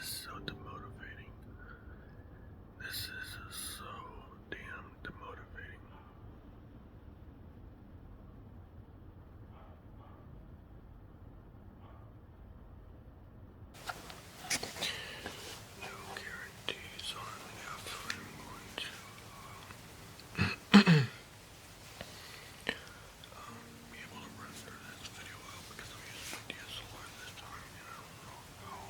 is so demotivating. This is so damn demotivating. No guarantees on if I'm going to be able to render this video out because I'm using my DSLR this time and I don't know how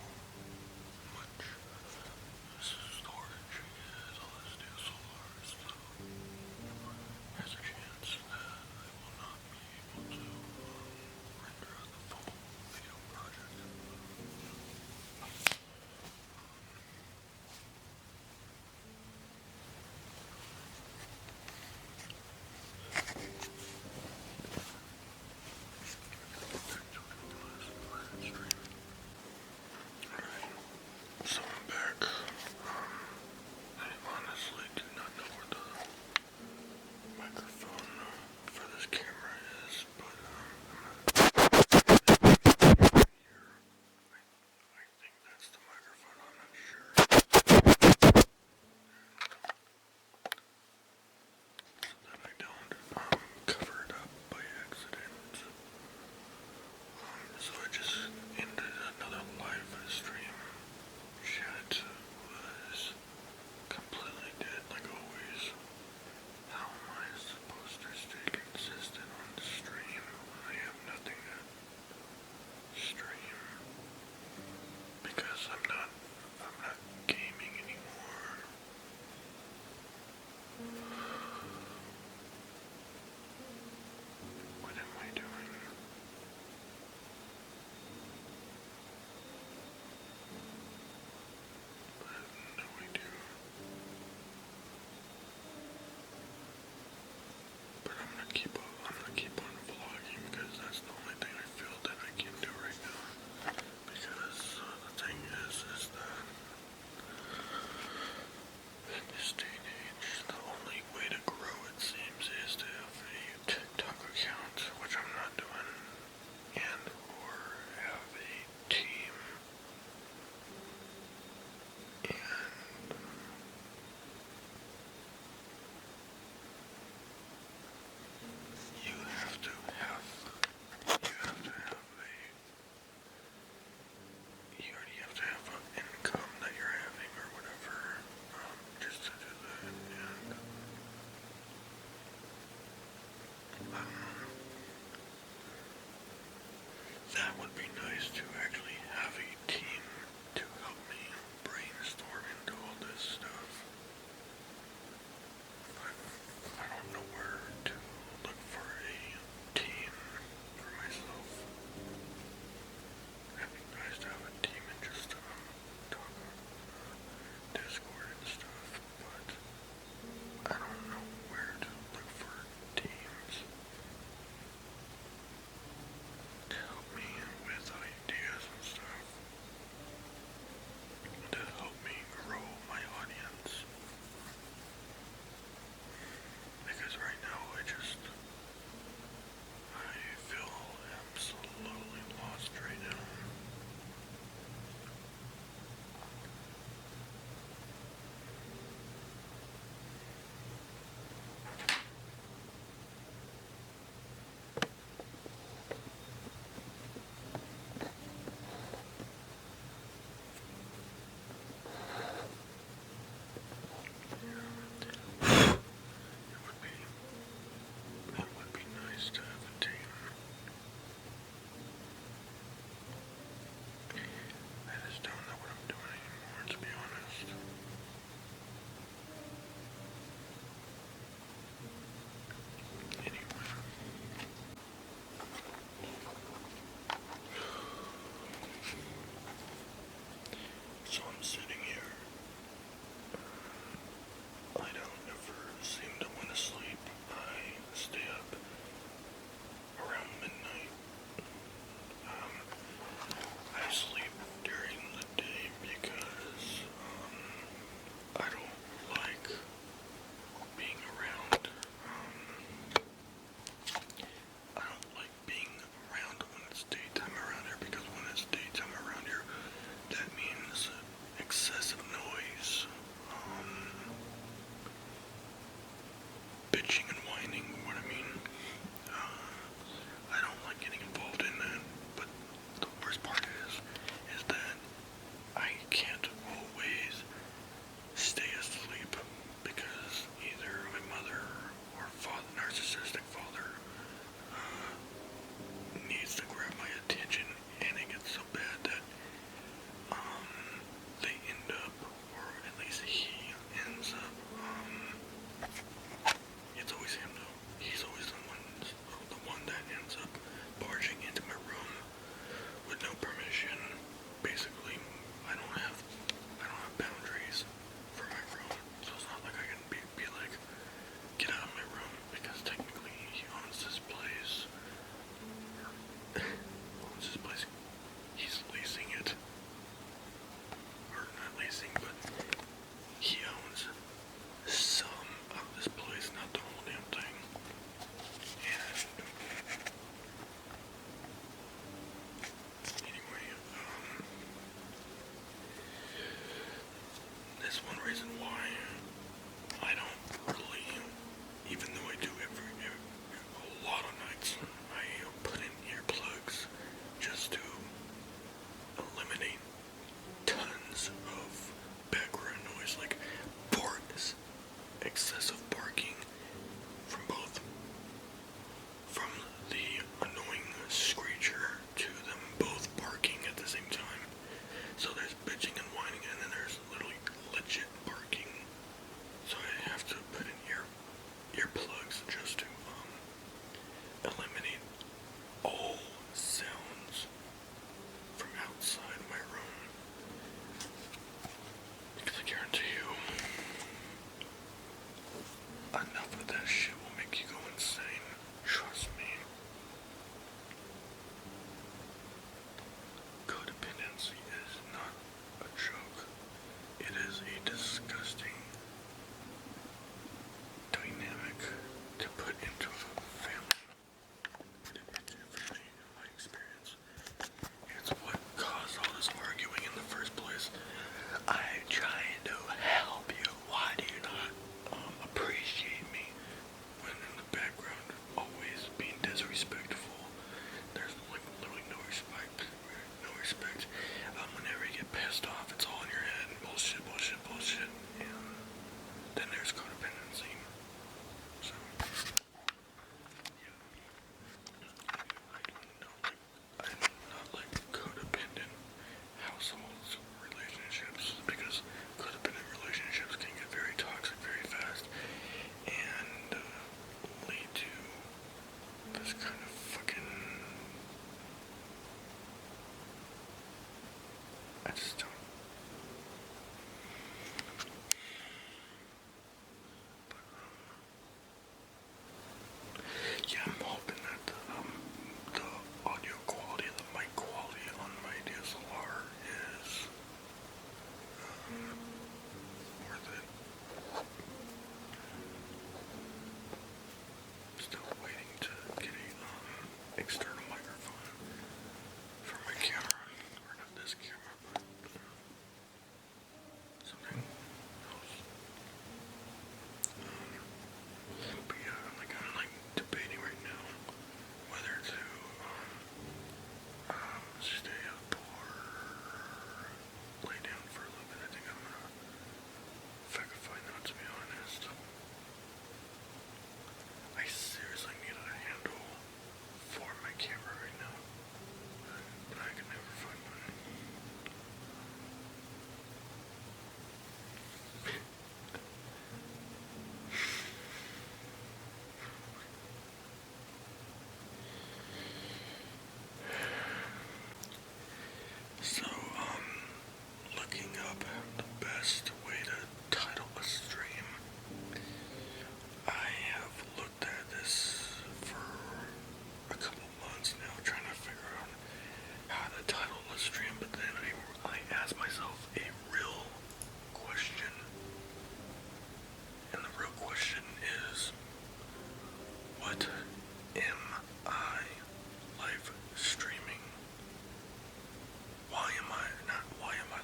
much I can't always stay asleep because either my mother or father, narcissistic father, needs to grab my attention, and it gets so bad that they end up, or at least he ends up, it's always him though. He's always the one that ends up barging into my room with no permission. Basically, I don't have boundaries for my room, so it's not like I can be like, get out of my room, because technically he owns this place. He's leasing it, or not leasing, but he owns some of this place, not the whole damn thing. And anyway, that's one reason why I don't really, even though I do a lot of nights, I put in earplugs just to eliminate tons of background noise, like barks, excessive barking from the annoying screecher to them both barking at the same time. So there's bitching and whining, and then there's literally legit barking. So I have to put in earplugs just to eliminate all sounds from outside my room. Because I guarantee you, enough of that shit will make you go insane. Trust me. Codependency is not a joke. It is a disgusting dynamic to put into a family. In my experience, it's what caused all this arguing in the first place. I'm trying to help you. Why do you not appreciate me? When in the background, always being disrespectful. There's like literally no respect. No respect. Whenever you get pissed off, it's all in your head. Bullshit, bullshit, bullshit. And then there's codependency. So, yeah. I do not like codependent households, relationships, because codependent relationships can get very toxic very fast and lead to this kind of fucking, I just don't. But, yeah, I'm hoping that the audio quality, the mic quality on my DSLR is worth it. Still waiting to get a external microphone for my camera, or not this camera, but something else. But yeah, I'm like debating right now whether to stay up or lay down for a little bit. I think I'm gonna Vegify now, to be honest. I seriously need a handle for my camera right now, but I can never find one. So, looking up the best way to title a stream, I have looked at this for a couple months now, trying to figure out how to title a stream, but then I asked myself a real question, and the real question is, what am I live streaming? Why am I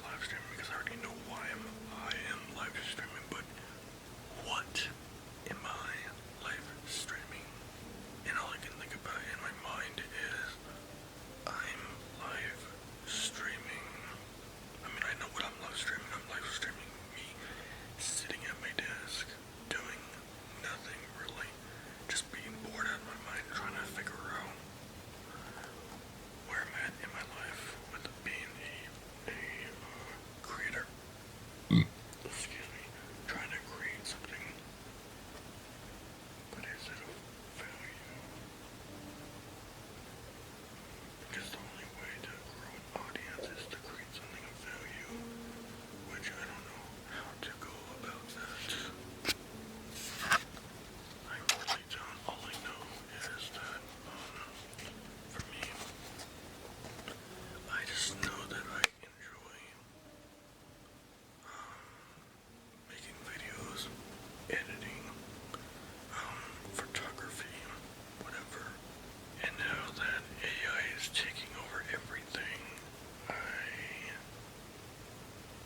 live streaming? Because I already know why I am live streaming, but what am I live streaming? And all I can think about in my mind is, I'm live streaming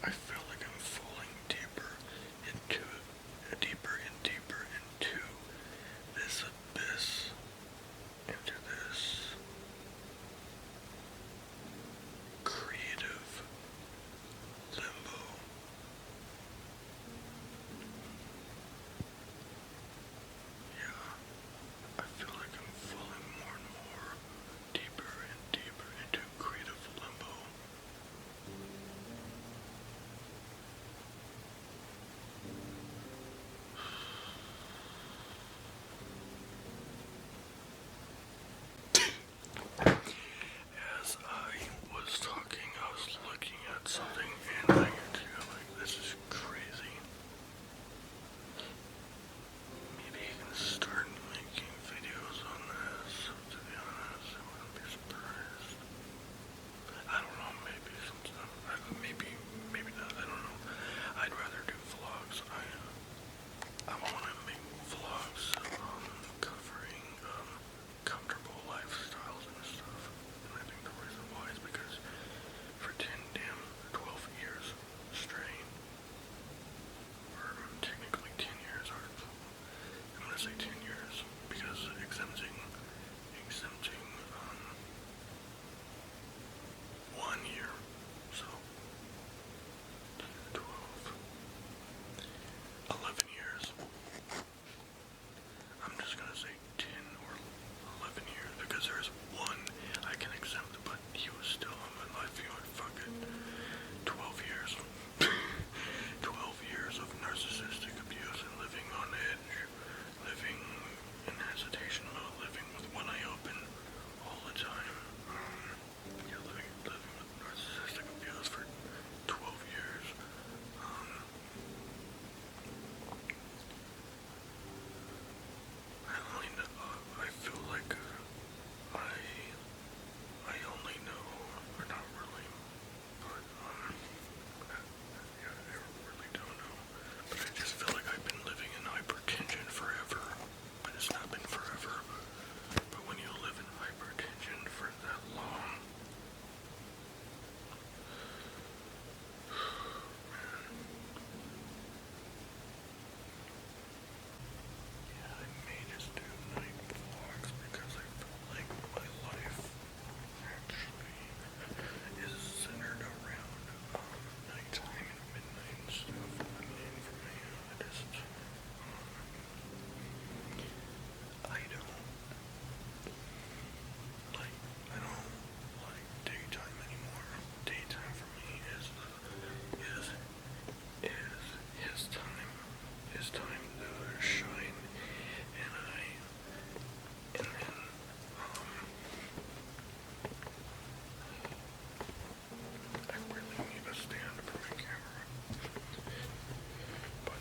I feel like I'm falling deeper and deeper into this abyss, into this creative limbo. Yeah, I feel like I'm falling more and more deeper and deeper into creative limbo. As I was talking, I was looking at something and I feel like this is crazy. Maybe you can start making videos on this, to be honest. I wouldn't be surprised. I don't know, maybe something. Maybe not, I don't know. I'd rather do vlogs. I want to make vlogs covering comfortable lifestyles and stuff. And I think the reason why is because for 12 years straight, or technically 10 years, or I'm gonna say 10 years because exempting 1 year, so 12, 11 years. I'm just gonna say 10 or 11 years because there's one I can exempt, but he was still in my life. You know, fuck it. 12 years. 12 years of narcissistic abuse and living on edge, living in hesitation mode, living with one eye open all the time. Yeah, living with narcissistic abuse for 12 years. I feel like I only know, or not really, but yeah, I really don't know. But I just feel like I've been living in hypertension forever, but it's not been forever. But when you live in hypertension for that long, yeah, I may just do night vlogs because I feel like my life actually is centered around nighttime and midnight and stuff. I mean, for me, I don't I don't like daytime anymore. Daytime for me is his time. His time to shine, and then I really need a stand for my camera. But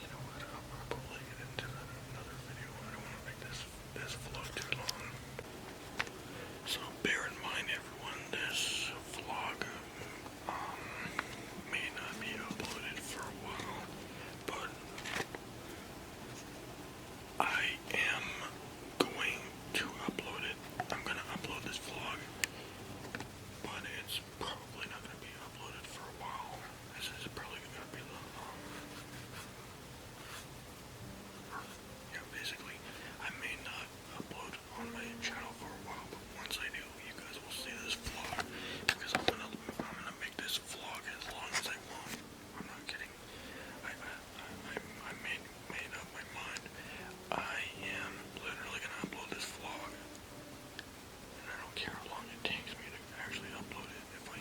you know what? I'll probably get into that in another video. I don't want to make this vlog too long. So bear in mind, everyone, this vlog may not be uploaded for a while, but I am going to upload it. I'm going to upload this vlog, but it's probably not going to be uploaded for a while. This is probably going to be the, yeah, basically, I may not upload on my channel for a while, but once I do, you guys will see this vlog, because I'm gonna make this vlog as long as I want. I'm not kidding. I made up my mind. I am literally gonna upload this vlog, and I don't care how long it takes me to actually upload it. If I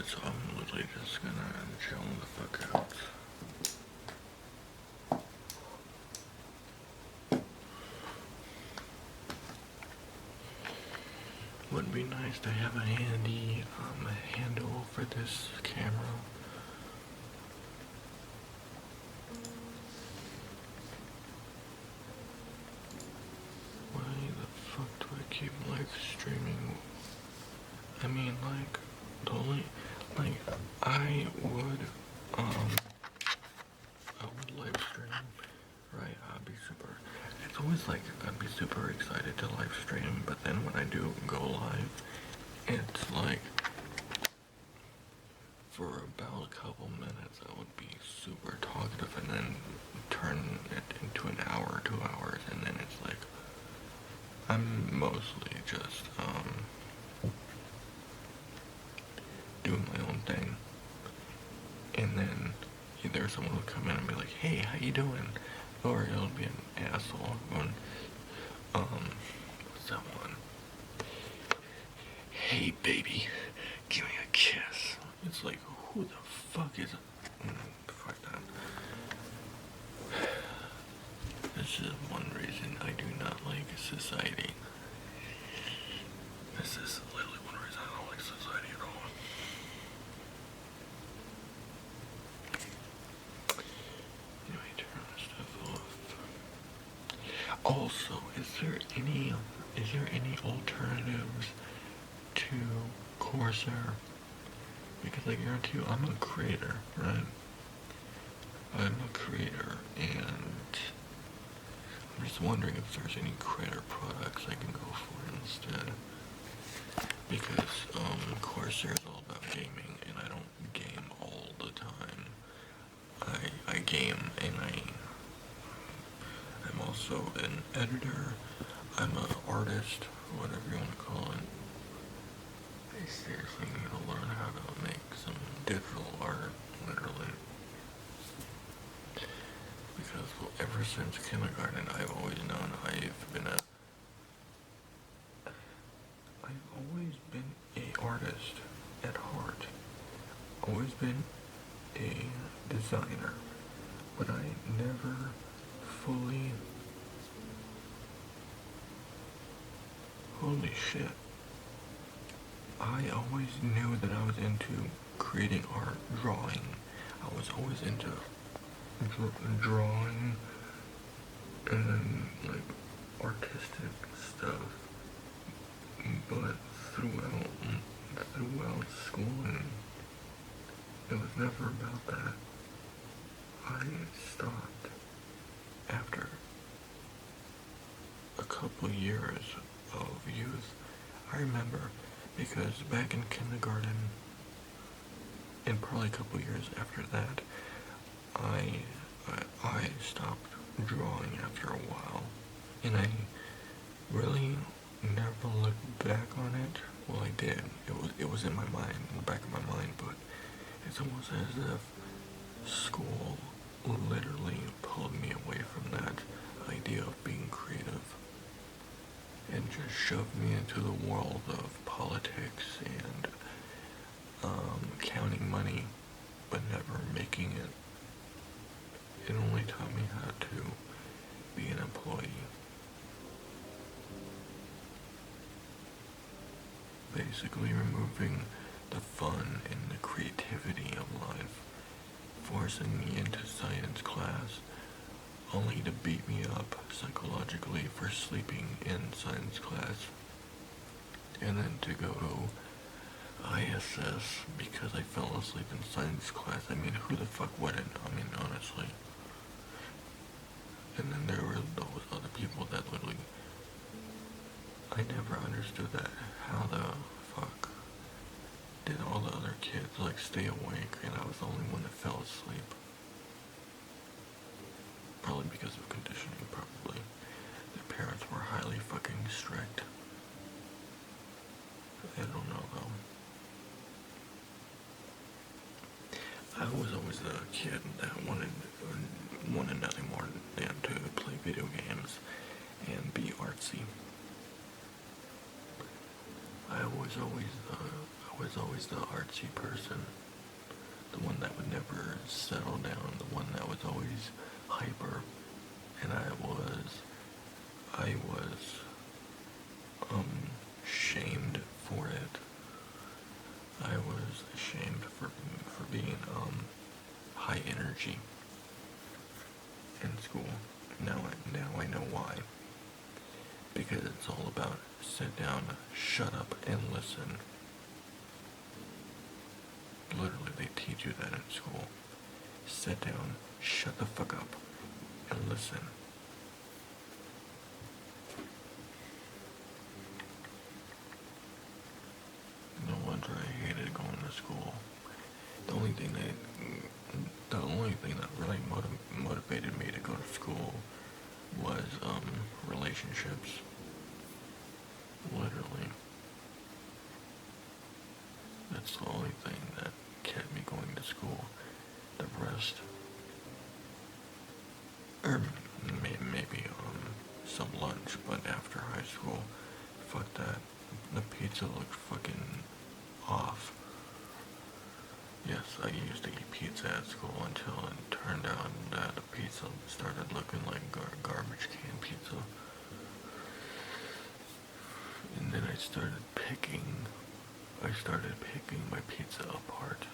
so I'm literally just gonna chill the fuck out. Would be nice to have a handy handle for this camera. Why the fuck do I keep live streaming? I mean, like, the only, like, I would live stream, right? It's always like, I'd be super excited to live stream, but then when I do go live, it's like, for about a couple minutes, I would be super talkative and then turn it into an hour, 2 hours, and then it's like, I'm mostly just, doing my own thing. And then either someone will come in and be like, hey, how you doing? Or it'll be an asshole going, someone, hey baby, give me a kiss. It's like, who the fuck is fuck that. This is one reason I do not like society. This is literally one reason I don't like society at all. Anyway, turn this stuff off. Also, is there any alternatives to Corsair? Because I guarantee you, I'm a creator, right? I'm a creator, and I'm just wondering if there's any creator products I can go for instead. Because Corsair is all about gaming, and I don't game all the time. I game, and I'm also an editor. I'm an artist, whatever you want to call it. I seriously need to learn how to make some digital art, literally. Because ever since kindergarten, I've always known I've always been a artist at heart. Always been a designer. But I never fully... Holy shit. I always knew that I was into creating art, drawing. I was always into drawing and like artistic stuff. But throughout schooling, it was never about that. I stopped after a couple years of youth. I remember because back in kindergarten, and probably a couple years after that, I stopped drawing after a while, and I really never looked back on it. Well, I did. It was in my mind, in the back of my mind, but it's almost as if school literally pulled me away from that idea of being creative and just shoved me into the world of politics and counting money, but never making it. It only taught me how to be an employee. Basically removing the fun and the creativity of life, forcing me into science class, only to beat me up psychologically for sleeping in science class, and then to go to ISS because I fell asleep in science class. I mean, who the fuck wouldn't? I mean, honestly. And then there were those other people that literally, I never understood that. How the fuck did all the other kids like stay awake and I was the only one that fell asleep? Probably because of conditioning, probably. Their parents were highly fucking strict. I don't know though. I was always the kid that wanted nothing more than to play video games and be artsy. I was always I was always the artsy person, the one that would never settle down, the one that was always hyper, and I was shamed for it. I was shamed for being high energy in school. Now I know why. Because it's all about sit down, shut up, and listen. Literally, they teach you that in school. Sit down, shut the fuck up, and listen. No wonder I hated going to school. The only thing that really motivated me to go to school was relationships. Literally. That's the only thing that kept me going to school. The rest, or maybe some lunch, but after high school, fuck that. The pizza looked fucking off. Yes, I used to eat pizza at school until it turned out that the pizza started looking like garbage can pizza. And then I started picking my pizza apart.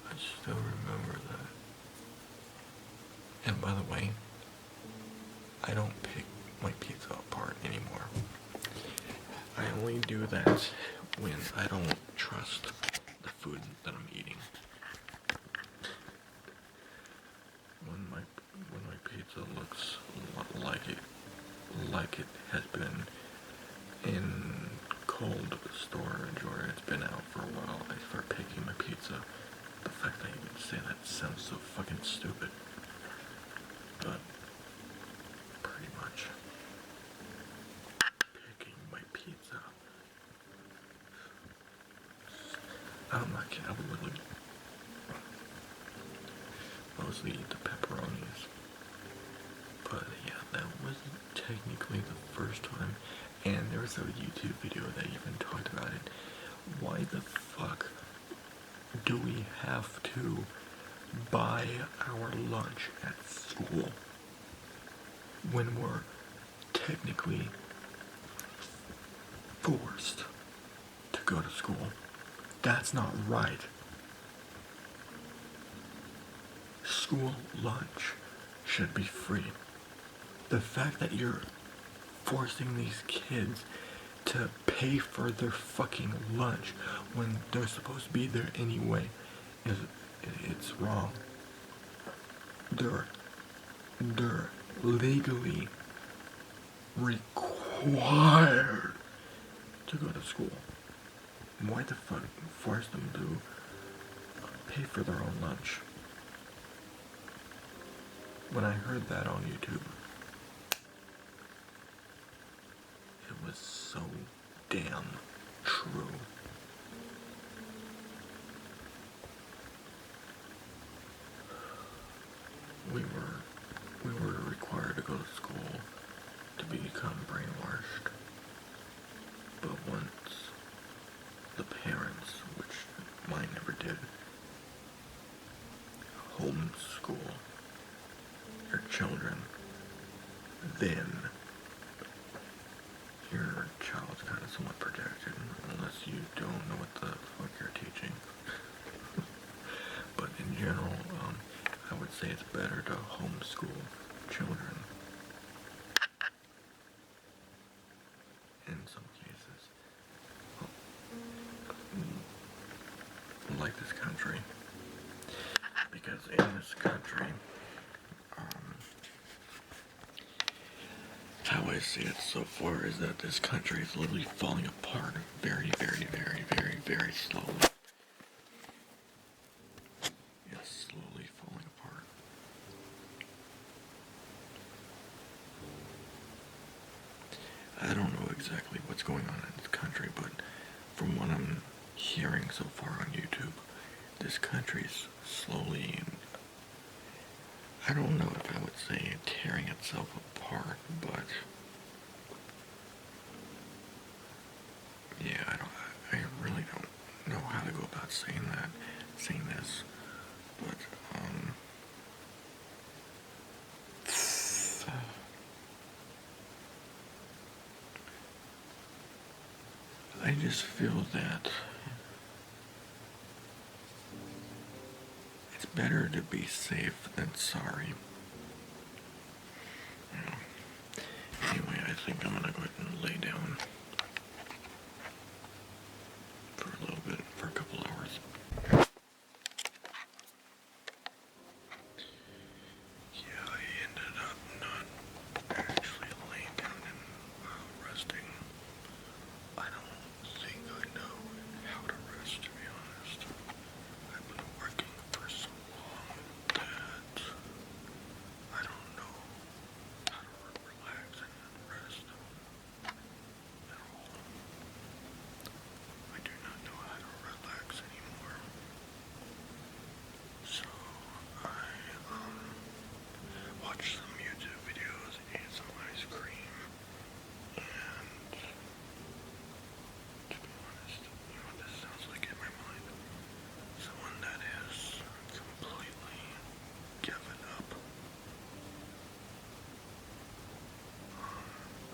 I still remember that. And by the way, I don't pick my pizza apart anymore. I only do that when I don't trust the food that I'm eating. When my pizza looks like it has been in cold storage or it's been out for a while, I start picking my pizza. The fact that I even say that sounds so fucking stupid. But pretty much picking my pizza. I'm not kidding, I would literally mostly eat the pepperonis. But yeah, that wasn't technically the first time. And there was a YouTube video that even talked about it. Why the fuck do we have to buy our lunch at school when we're technically forced to go to school? That's not right. School lunch should be free. The fact that you're forcing these kids to pay for their fucking lunch when they're supposed to be there anyway it's wrong. They're legally required to go to school. Why the fuck force them to pay for their own lunch? When I heard that on YouTube, it was so damn true. We were required to go to school to become brainwashed. But once the parents, which mine never did, homeschool your children, then your child's kind of somewhat protected, unless you don't know what the fuck you're teaching. But in general, I would say it's better to homeschool children. In some cases. Like this country. Because in this country, how I see it so far is that this country is literally falling apart very, very, very, very, very slowly. Yes, slowly falling apart. I don't know exactly what's going on in this country, but from what I'm hearing so far on YouTube, this country's slowly, I don't know if I would say tearing itself apart, but yeah, I don't I just feel that it's better to be safe than sorry. Yeah. Anyway, I think I'm gonna go ahead and lay down for a little bit, for a couple hours. Yeah, I ended up not actually laying down and resting. I don't think I know how to rest, to be honest. I've been working for so long that I don't know how to relax and rest at all. I do not know how to relax anymore. So I watched some YouTube videos, ate some ice cream, and to be honest, you know what this sounds like in my mind? Someone that has completely given up.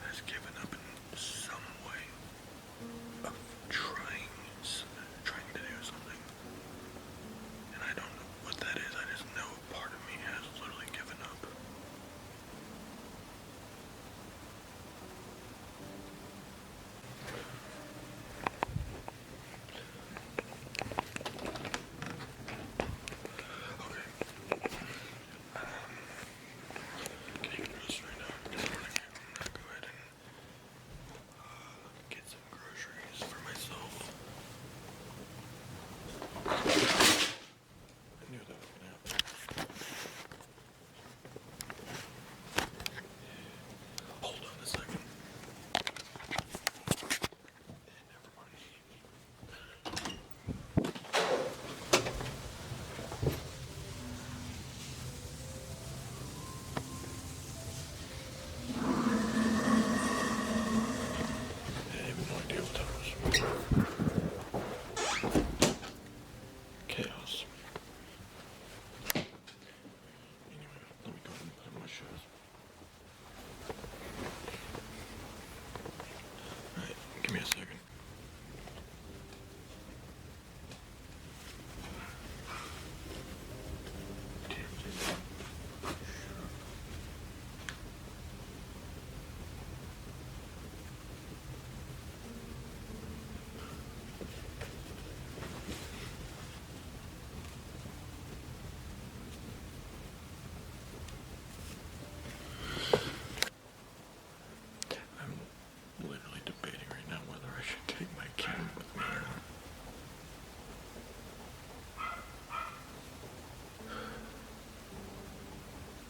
Has given up in some way of trying to do something. And I don't know what that is. I just know part of me has literally given up. Okay. Getting dressed right now. I'm gonna go ahead and get some groceries for myself. I knew that was gonna happen. Hold on a second. Never mind. I have no idea what that was. Chaos. Anyway, let me go ahead and put on my shoes. Alright, give me a second. I'm literally debating right now whether I should take my cane with me or not.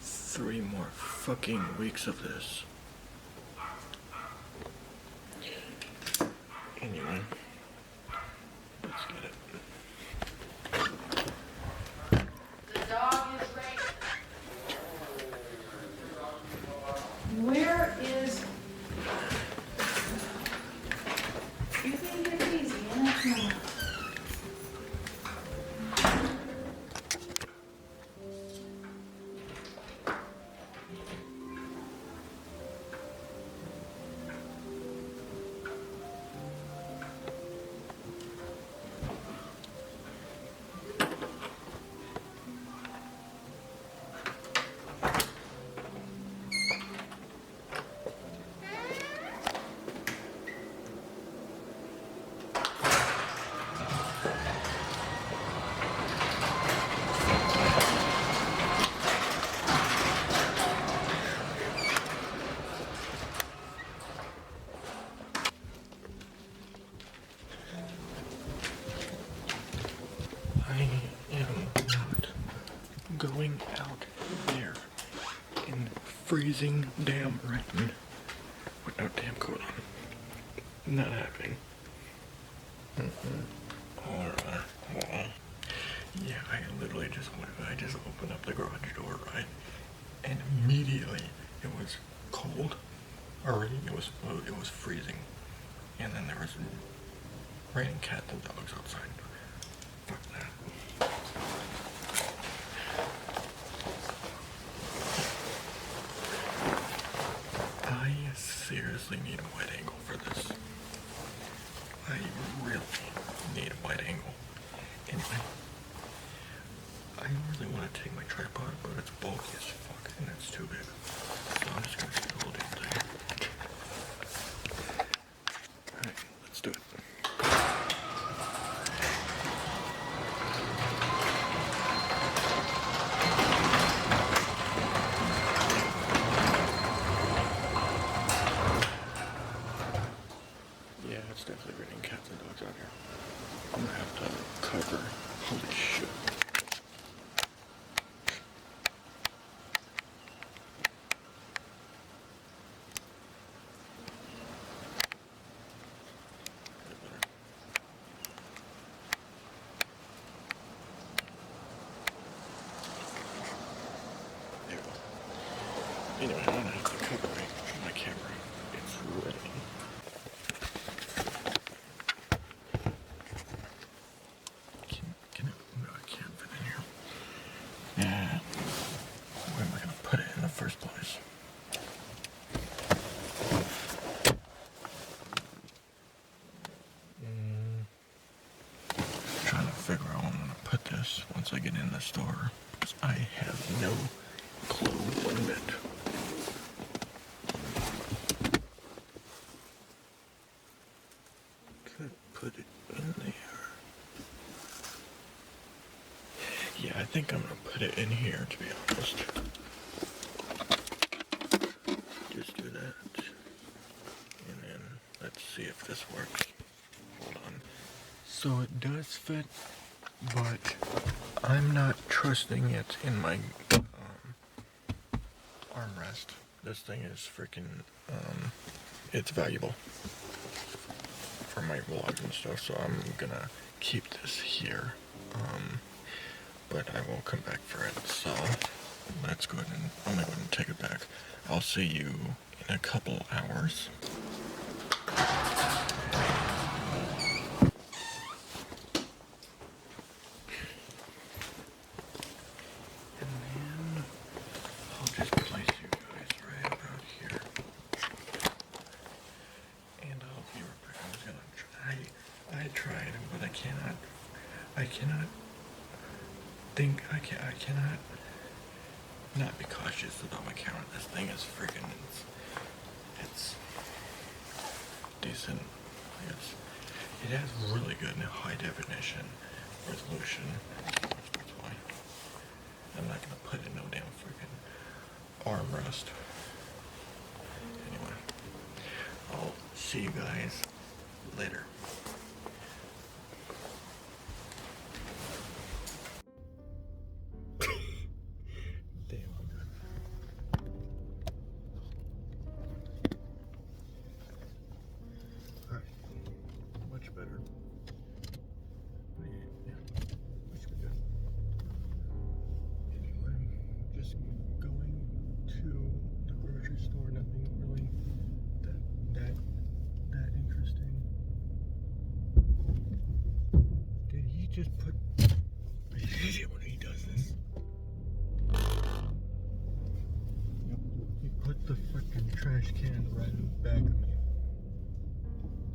3 more fucking weeks of this. Anyway, let's get it. The dog is ready. Where is... You think it's easy, and it's not. I am not going out there in freezing damn rain with no damn coat on. Not happening. Alright. Yeah, I literally I just opened up the garage door, right? And immediately it was cold. Already it was freezing. And then there was raining cats and dogs outside. Fuck that. I seriously need a wide angle for this. I really need a wide angle. Anyway, I really want to take my tripod, but it's bulky as fuck and it's too big. So I'm just gonna do the whole damn thing. Alright, let's do it. Yeah, it's definitely raining cats and dogs out here. I'm gonna have to cover. Holy shit. There we go. Anyway, I'm gonna have to cover my camera. It's ready. Can it? No, I can't fit in here. Yeah. Where am I gonna put it in the first place? Trying to figure out where I'm gonna put this once I get in the store, because I have no clue one bit. Could put it in there. Yeah, I think I'm gonna put it in here, to be honest. Just do that. And then let's see if this works. Hold on. So it does fit, but I'm not trusting it in my armrest. This thing is freaking, it's valuable for my vlogs and stuff, so I'm gonna keep this here. But I will come back for it, so let's go ahead and, I'm gonna go ahead and take it back. I'll see you in a couple hours. And then I'll just place you guys right about here. And I'll be right back. I was gonna try, I tried, but I cannot not be cautious about my camera. This thing is freaking, it's decent, I guess. It has really good high definition resolution. That's why I'm not gonna put in no damn freaking armrest. Anyway, I'll see you guys later. Damn, I'm good. Alright, much better. Yeah, much good. Anyway, just going to the grocery store, nothing really that interesting. Did he just put, I hate it when he does this. Yep, he put the freaking trash can right in the back of me.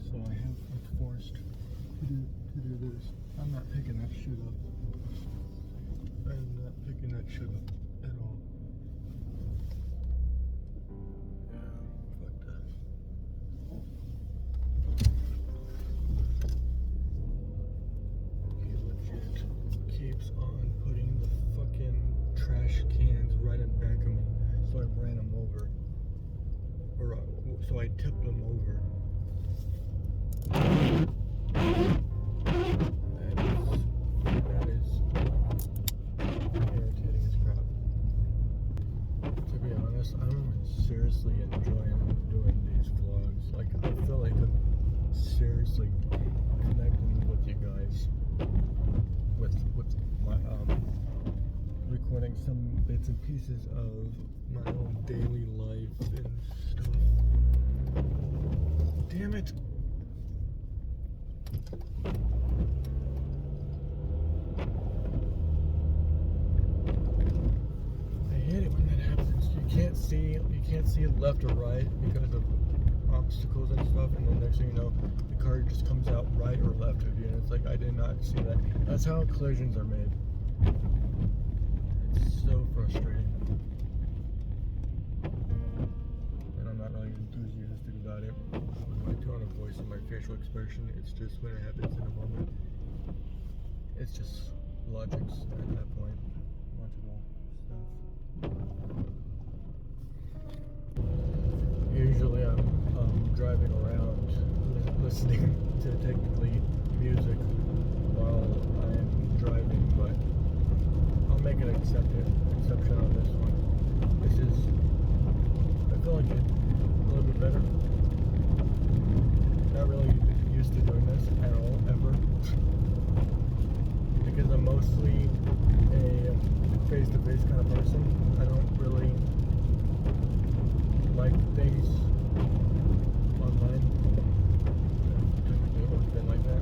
So I'm forced to do this. I'm not picking that shit up. I'm not picking that shit up at all. Yeah, fuck that. He legit keeps on putting the fucking trash cans right in back of me. So I ran him over. Or so I tipped him over. That is irritating as crap. To be honest, I'm seriously enjoying doing these vlogs. Like, I feel like I'm seriously connecting with you guys. With my recording some bits and pieces of my own daily life and stuff. Damn it! I hate it when that happens. You can't see left or right because of obstacles and stuff. off, and then next thing you know, the car just comes out right or left of you, and it's like, I did not see that. That's how collisions are made. It's so frustrating. And I'm not really enthusiastic about it. With my tone of voice and my facial expression, it's just when it happens in a moment. It's just logics at that point. Logical stuff. Usually I'm driving around listening to technically music while I'm driving, but I'll make an exception on this one. This is, I feel like it's a little bit better. Not really used to doing this at all, ever. Because I'm mostly a face-to-face kind of person. I don't really like things online. I've typically always been like that.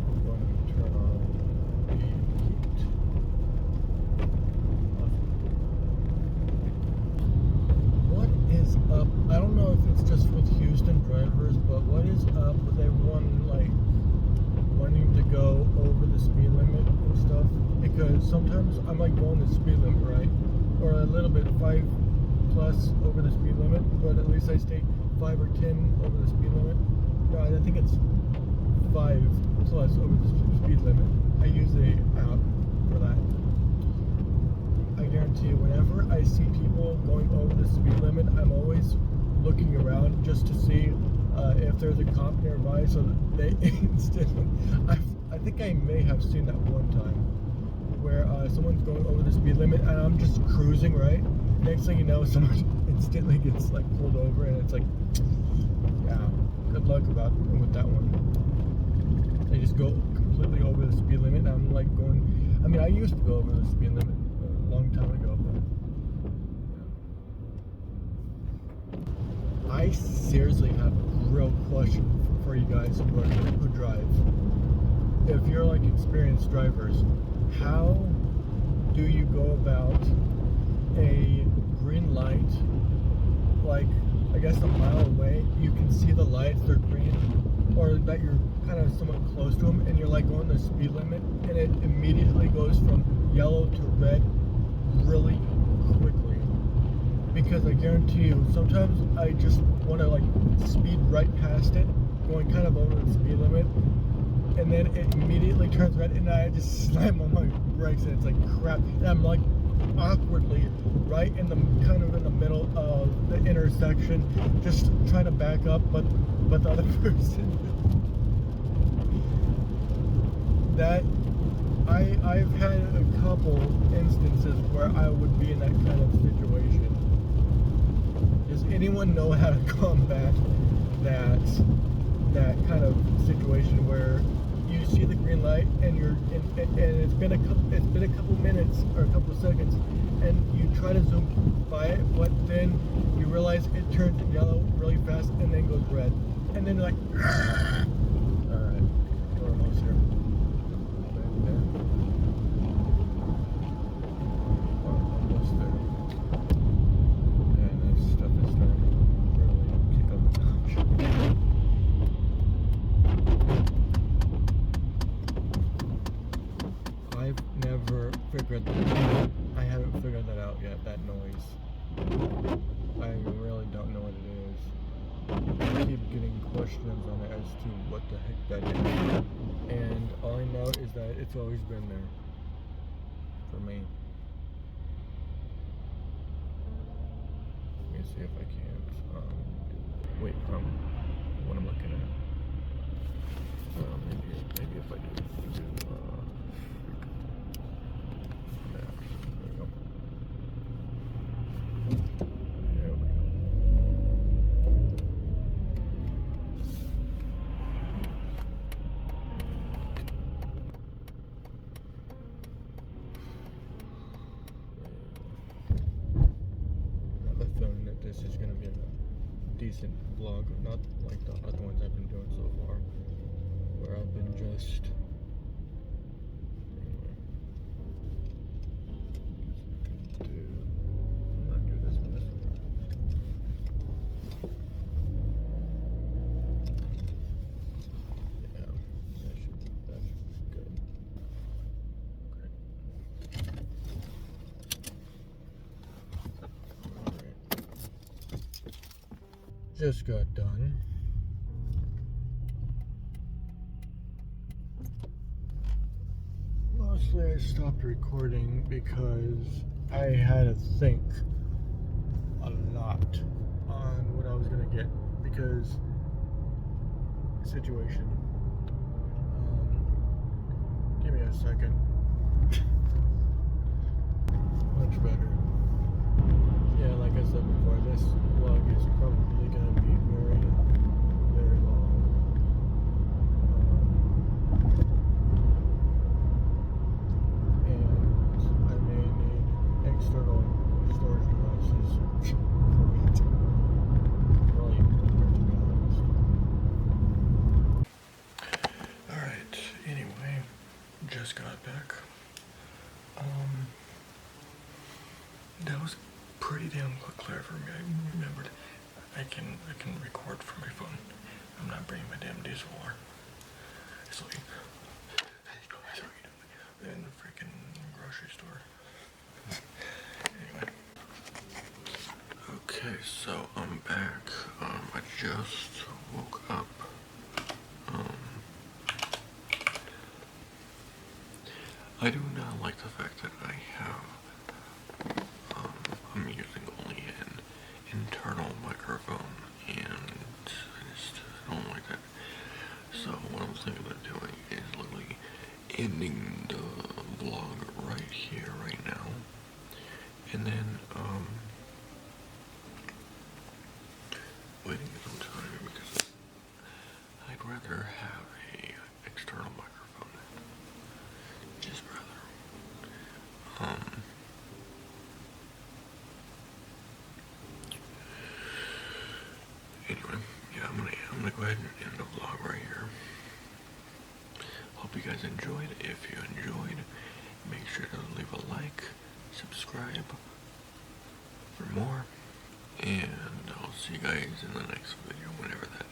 I'm going to turn on the heat. What is up? I don't know if it's just with Houston drivers, but what is up with everyone like wanting to go over the speed limit and stuff? Because sometimes I'm like going the speed limit, right? Or a little bit 5 plus over the speed limit, but at least I stay 5 or 10 over the speed limit. No, I think it's 5 plus over the speed limit. I use the app for that. I guarantee you, whenever I see people going over the speed limit, I'm always looking around just to see if there's a cop nearby, so that they instantly. I think I may have seen that one time where someone's going over the speed limit and I'm just cruising, right? Next thing you know, someone instantly gets like pulled over, and it's like, yeah, good luck with that one. They just go completely over the speed limit, and I'm like going. I mean, I used to go over the speed limit a long time ago, but I seriously have a real question for you guys who drive. If you're like experienced drivers, how do you go about a green light? Like, I guess a mile away, you can see the lights, they're green, or that you're kind of somewhat close to them, and you're like going the speed limit, and it immediately goes from yellow to red really quickly. Because I guarantee you, sometimes I just want to like speed right past it, going kind of over the speed limit, and then it immediately turns red, and I just slam on my brakes, and it's like crap, and I'm like awkwardly right in the kind of in the middle of the intersection, just trying to back up, but the other person. That I've had a couple instances where I would be in that kind of situation. Does anyone know how to combat that kind of situation where you see the green light and it's been a couple minutes or a couple seconds, and you try to zoom by it, but then you realize it turns yellow really fast and then goes red, and then you're like, all right, we're almost here. Almost there. And that stuff is starting to really kick up a notch. I've never figured that out. I haven't figured that out yet, that noise. I really don't know what it is. I keep getting questions on it as to what the heck that is. And all I know is that it's always been there. For me. Let me see if I can't wait, what I'm looking at. Maybe if I do maps. There we go. There we go. I have a feeling that this is going to be a decent vlog, not like the other ones I've been doing so far, where I've been just anyway. just got done. Mostly I stopped recording because I had to think a lot on what I was gonna get because situation. Give me a second. Much better. Yeah, like I said before, this vlog is probably gonna be very, very long. And I may need external storage devices for it. Probably to be honest. Alright, anyway, just got back. That was pretty damn clear for me. I remembered I can record from my phone. I'm not bringing my damn DSLR. It's like in the freaking grocery store. Anyway. Okay, so I'm back. I just woke up. I do not like the fact that I have, I'm using only an internal microphone, and I don't like that. So what I'm thinking of doing is literally ending the vlog right here, right now, and then, waiting some time because I'd rather have a external microphone. Just rather. Anyway, yeah, I'm gonna go ahead and end the vlog right here. Hope you guys enjoyed. If you enjoyed, make sure to leave a like, subscribe for more, and I'll see you guys in the next video, whenever that